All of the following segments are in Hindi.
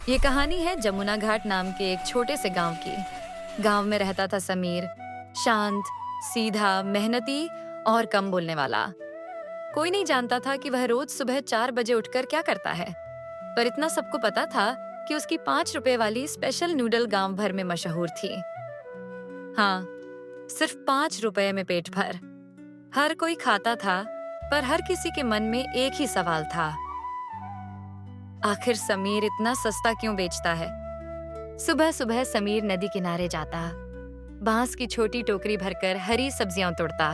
ये कहानी है जमुना घाट नाम के एक छोटे से गांव की। गांव में रहता था समीर, शांत, सीधा, मेहनती और कम बोलने वाला। कोई नहीं जानता था कि वह रोज सुबह 4 बजे उठकर क्या करता है, पर इतना सबको पता था कि उसकी 5 रुपए वाली स्पेशल नूडल गांव भर में मशहूर थी। हाँ, सिर्फ 5 रुपए में पेट भर। हर कोई खाता था, पर हर किसी के मन में एक ही सवाल था, आखिर समीर इतना सस्ता क्यों बेचता है? सुबह सुबह समीर नदी किनारे जाता, बांस की छोटी टोकरी भरकर हरी सब्जियां तोड़ता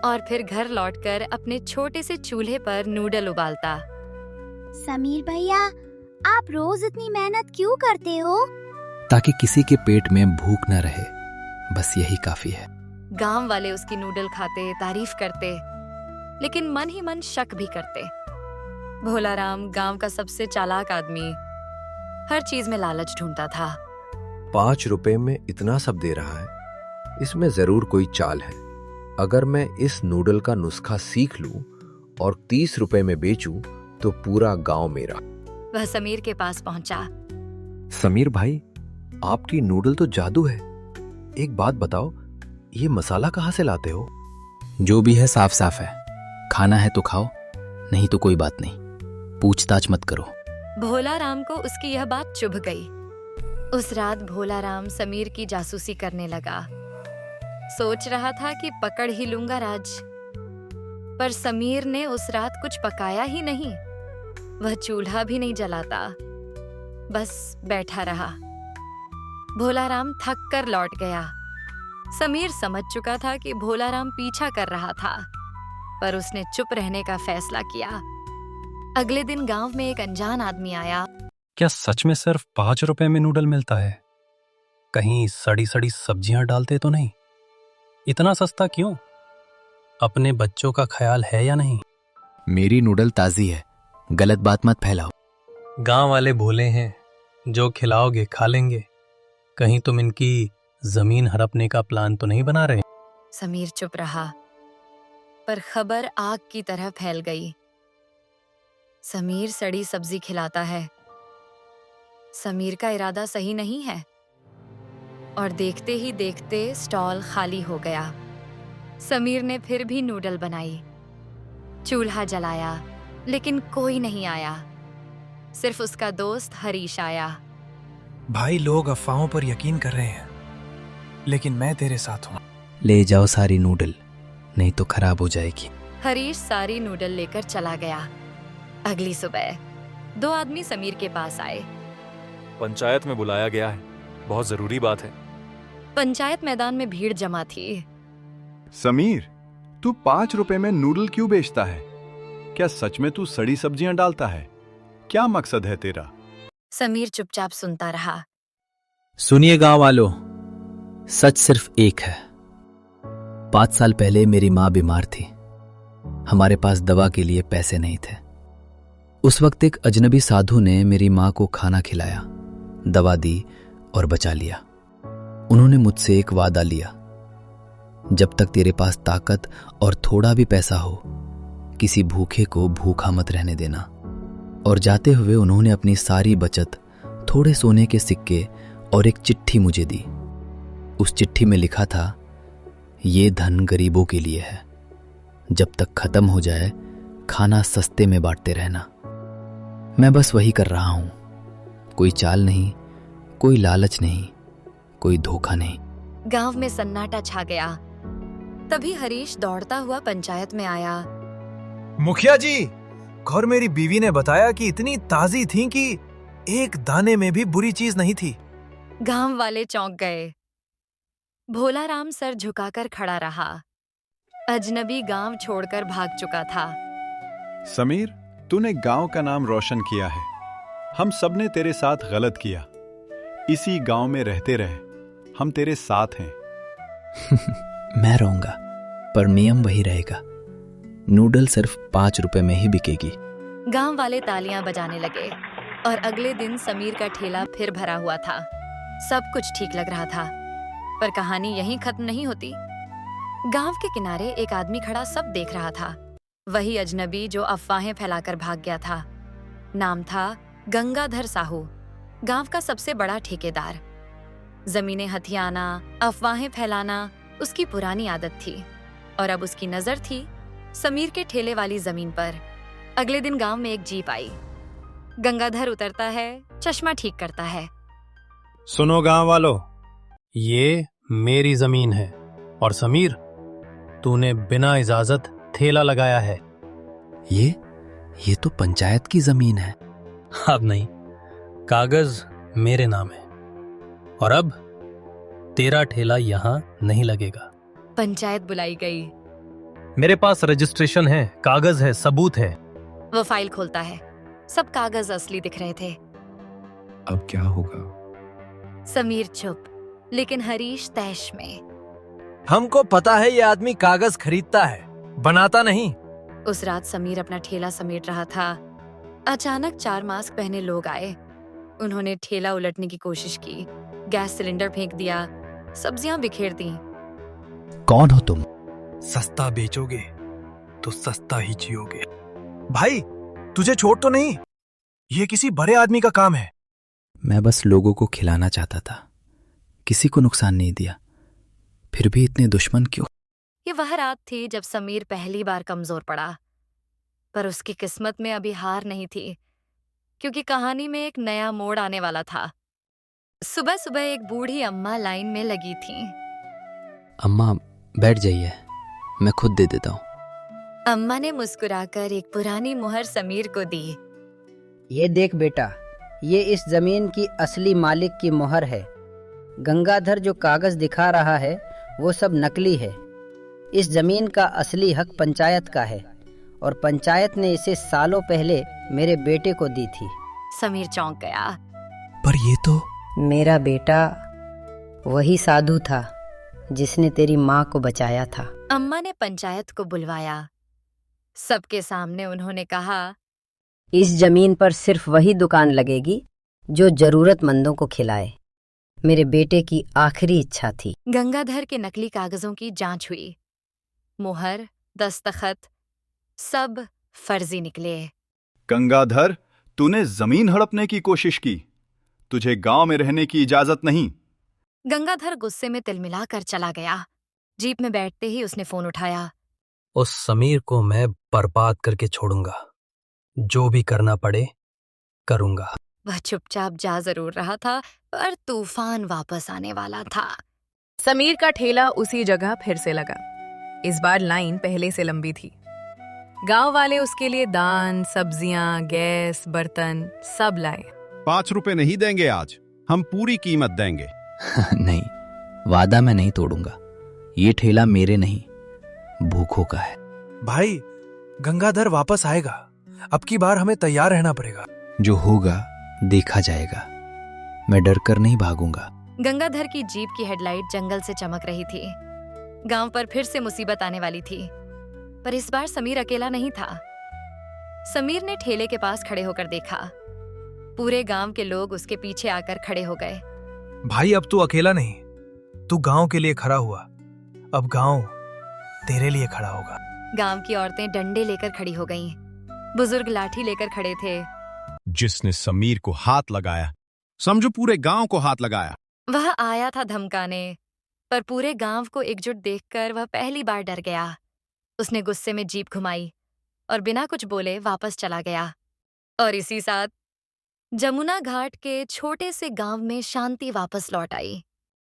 और फिर घर लौटकर अपने छोटे से चूल्हे पर नूडल उबालता। समीर भैया, आप रोज इतनी मेहनत क्यों करते हो? ताकि किसी के पेट में भूख न रहे, बस यही काफी है। गांव वाले उसकी नूडल खाते, तारीफ करते, लेकिन मन ही मन शक भी करते। भोलाराम गांव का सबसे चालाक आदमी हर चीज में लालच ढूंढता था। 5 रुपए में इतना सब दे रहा है, इसमें जरूर कोई चाल है। अगर मैं इस नूडल का नुस्खा सीख लूं और 30 रुपए में बेचूं तो पूरा गांव मेरा। वह समीर के पास पहुंचा। समीर भाई, आपकी नूडल तो जादू है। एक बात बताओ, ये मसाला कहाँ से लाते हो? जो भी है साफ साफ है, खाना है तो खाओ, नहीं तो कोई बात नहीं, पूछताछ मत करो। भोलाराम को उसकी यह बात चुभ गई। उस रात भोलाराम समीर की जासूसी करने लगा। सोच रहा था कि पकड़ ही लूंगा राज, पर समीर ने उस रात कुछ पकाया ही नहीं। वह चूल्हा भी नहीं जलाता, बस बैठा रहा। भोलाराम थक कर लौट गया। समीर समझ चुका था कि भोलाराम पीछा कर रहा था, पर उसने चुप रहने का फैसला किया। अगले दिन गांव में एक अनजान आदमी आया। क्या सच में सिर्फ 5 रुपए में नूडल मिलता है? कहीं सड़ी सड़ी सब्जियां डालते तो नहीं? इतना सस्ता क्यों? अपने बच्चों का ख्याल है या नहीं? मेरी नूडल ताजी है, गलत बात मत फैलाओ। गांव वाले भोले हैं, जो खिलाओगे खा लेंगे। कहीं तुम इनकी जमीन हड़पने का प्लान तो नहीं बना रहे? समीर चुप रहा, पर खबर आग की तरह फैल गई। समीर सड़ी सब्जी खिलाता है। समीर का इरादा सही नहीं है। और देखते ही देखते स्टॉल खाली हो गया। समीर ने फिर भी नूडल बनाई, चूल्हा जलाया, लेकिन कोई नहीं आया। सिर्फ उसका दोस्त हरीश आया। भाई, लोग अफवाहों पर यकीन कर रहे हैं, लेकिन मैं तेरे साथ हूँ। ले जाओ सारी नूडल, नहीं तो खराब हो जाएगी। हरीश सारी नूडल लेकर चला गया। अगली सुबह 2 आदमी समीर के पास आए। पंचायत में बुलाया गया है, बहुत जरूरी बात है। पंचायत मैदान में भीड़ जमा थी। समीर, तू 5 रुपए में नूडल क्यों बेचता है? क्या सच में तू सड़ी सब्जियां डालता है? क्या मकसद है तेरा? समीर चुपचाप सुनता रहा। सुनिए गांव वालों, सच सिर्फ एक है। 5 साल पहले मेरी माँ बीमार थी। हमारे पास दवा के लिए पैसे नहीं थे। उस वक्त एक अजनबी साधु ने मेरी माँ को खाना खिलाया, दवा दी और बचा लिया। उन्होंने मुझसे एक वादा लिया, जब तक तेरे पास ताकत और थोड़ा भी पैसा हो, किसी भूखे को भूखा मत रहने देना। और जाते हुए उन्होंने अपनी सारी बचत, थोड़े सोने के सिक्के और एक चिट्ठी मुझे दी। उस चिट्ठी में लिखा था, ये धन गरीबों के लिए है, जब तक खत्म हो जाए खाना सस्ते में बांटते रहना। मैं बस वही कर रहा हूं। कोई चाल नहीं, कोई लालच नहीं, कोई धोखा नहीं। गांव में सन्नाटा छा गया। तभी हरीश दौड़ता हुआ पंचायत में आया। मुखिया जी, और मेरी बीवी ने बताया कि इतनी ताजी थी कि एक दाने में भी बुरी चीज नहीं थी। गांव वाले चौंक गए। भोलाराम सर झुकाकर खड़ा रहा। अजनबी गांव छोड़कर भाग चुका था। समीर, तूने गांव का नाम रोशन किया है। हम सब ने तेरे साथ गलत किया। इसी गांव में रहते रहे, हम तेरे साथ हैं। मैं रहूंगा, पर नियम वही रहेगा। नूडल सिर्फ 5 रुपए में ही बिकेगी। गांव वाले तालियां बजाने लगे और अगले दिन समीर का ठेला फिर भरा हुआ था। सब कुछ ठीक लग रहा था, पर कहानी यहीं खत्म नहीं होती। गांव के किनारे एक आदमी खड़ा सब देख रहा था। वही अजनबी जो अफवाहें फैलाकर भाग गया था। नाम था गंगाधर साहू, गांव का सबसे बड़ा ठेकेदार। जमीनें हथियाना, अफवाहें फैलाना उसकी पुरानी आदत थी और अब उसकी नजर थी समीर के ठेले वाली जमीन पर। अगले दिन गांव में एक जीप आई। गंगाधर उतरता है, चश्मा ठीक करता है। सुनो गांव वालों, ये मेरी जमीन है और समीर, तूने बिना इजाजत ठेला लगाया है। ये तो पंचायत की जमीन है। अब नहीं, कागज मेरे नाम है और अब तेरा ठेला यहां नहीं लगेगा। पंचायत बुलाई गई। मेरे पास रजिस्ट्रेशन है, कागज है, सबूत है। वो फाइल खोलता है। सब कागज असली दिख रहे थे। अब क्या होगा? समीर चुप, लेकिन हरीश तैश में। हमको पता है ये आदमी कागज खरीदता है, बनाता नहीं। उस रात समीर अपना ठेला समेट रहा था। अचानक 4 मास्क पहने लोग आए। उन्होंने ठेला उलटने की कोशिश की, गैस सिलेंडर फेंक दिया, सब्जियां बिखेर दी। कौन हो तुम? सस्ता बेचोगे तो सस्ता ही जियोगे। भाई, तुझे चोट तो नहीं? ये किसी बड़े आदमी का काम है। मैं बस लोगों को खिलाना चाहता था, किसी को नुकसान नहीं दिया। फिर भी इतने दुश्मन क्यों? ये वह रात थी जब समीर पहली बार कमजोर पड़ा। पर उसकी किस्मत में अभी हार नहीं थी, क्योंकि कहानी में एक नया मोड़ आने वाला था। सुबह सुबह एक बूढ़ी अम्मा लाइन में लगी थी। अम्मा बैठ जाइए, मैं खुद दे देता हूँ। अम्मा ने मुस्कुराकर एक पुरानी मुहर समीर को दी। ये देख बेटा, ये इस जमीन की असली मालिक की मोहर है। गंगाधर जो कागज दिखा रहा है वो सब नकली है। इस जमीन का असली हक पंचायत का है और पंचायत ने इसे सालों पहले मेरे बेटे को दी थी। समीर चौंक गया। पर ये तो मेरा बेटा वही साधु था जिसने तेरी माँ को बचाया था। अम्मा ने पंचायत को बुलवाया। सबके सामने उन्होंने कहा, इस जमीन पर सिर्फ वही दुकान लगेगी जो जरूरतमंदों को खिलाए। मेरे बेटे की आखिरी इच्छा थी। गंगाधर के नकली कागजों की जांच हुई। मुहर, दस्तखत, सब फर्जी निकले। गंगाधर, तूने जमीन हड़पने की कोशिश की। तुझे गांव में रहने की इजाजत नहीं। गंगाधर गुस्से में तिलमिलाकर चला गया। जीप में बैठते ही उसने फोन उठाया। उस समीर को मैं बर्बाद करके छोड़ूंगा, जो भी करना पड़े करूंगा। वह चुपचाप जा जरूर रहा था, पर तूफान वापस आने वाला था। समीर का ठेला उसी जगह फिर से लगा। इस बार लाइन पहले से लंबी थी। गांव वाले उसके लिए दान, सब्जियां, गैस, बर्तन सब लाए। 5 रुपए नहीं देंगे आज, हम पूरी कीमत देंगे। नहीं, वादा मैं नहीं तोड़ूंगा। ये ठेला मेरे नहीं, भूखों का है। भाई, गंगाधर वापस आएगा। अब की बार हमें तैयार रहना पड़ेगा। जो होगा देखा जाएगा। मैं डर कर नहीं भागूंगा। गंगाधर की जीप की हेडलाइट जंगल से चमक रही थी। गांव पर फिर से मुसीबत आने वाली थी, पर इस बार समीर अकेला नहीं था। समीर ने ठेले के पास खड़े होकर देखा। पूरे गांव के लोग उसके पीछे आकर खड़े हो गए। भाई, अब तू अकेला नहीं, तू गांव के लिए खड़ा हुआ। अब गांव तेरे लिए खड़ा होगा। गांव की औरतें डंडे लेकर खड़ी हो गईं। बुजुर्ग लाठी लेकर खड़े थे। जिसने समीर को हाथ लगाया, समझो पूरे गांव को हाथ लगाया। वह आया था धमकाने, पर पूरे गांव को एकजुट देखकर वह पहली बार डर गया। उसने गुस्से में जीप घुमाई और बिना कुछ बोले वापस चला गया। और इसी साथ जमुना घाट के छोटे से गांव में शांति वापस लौट आई।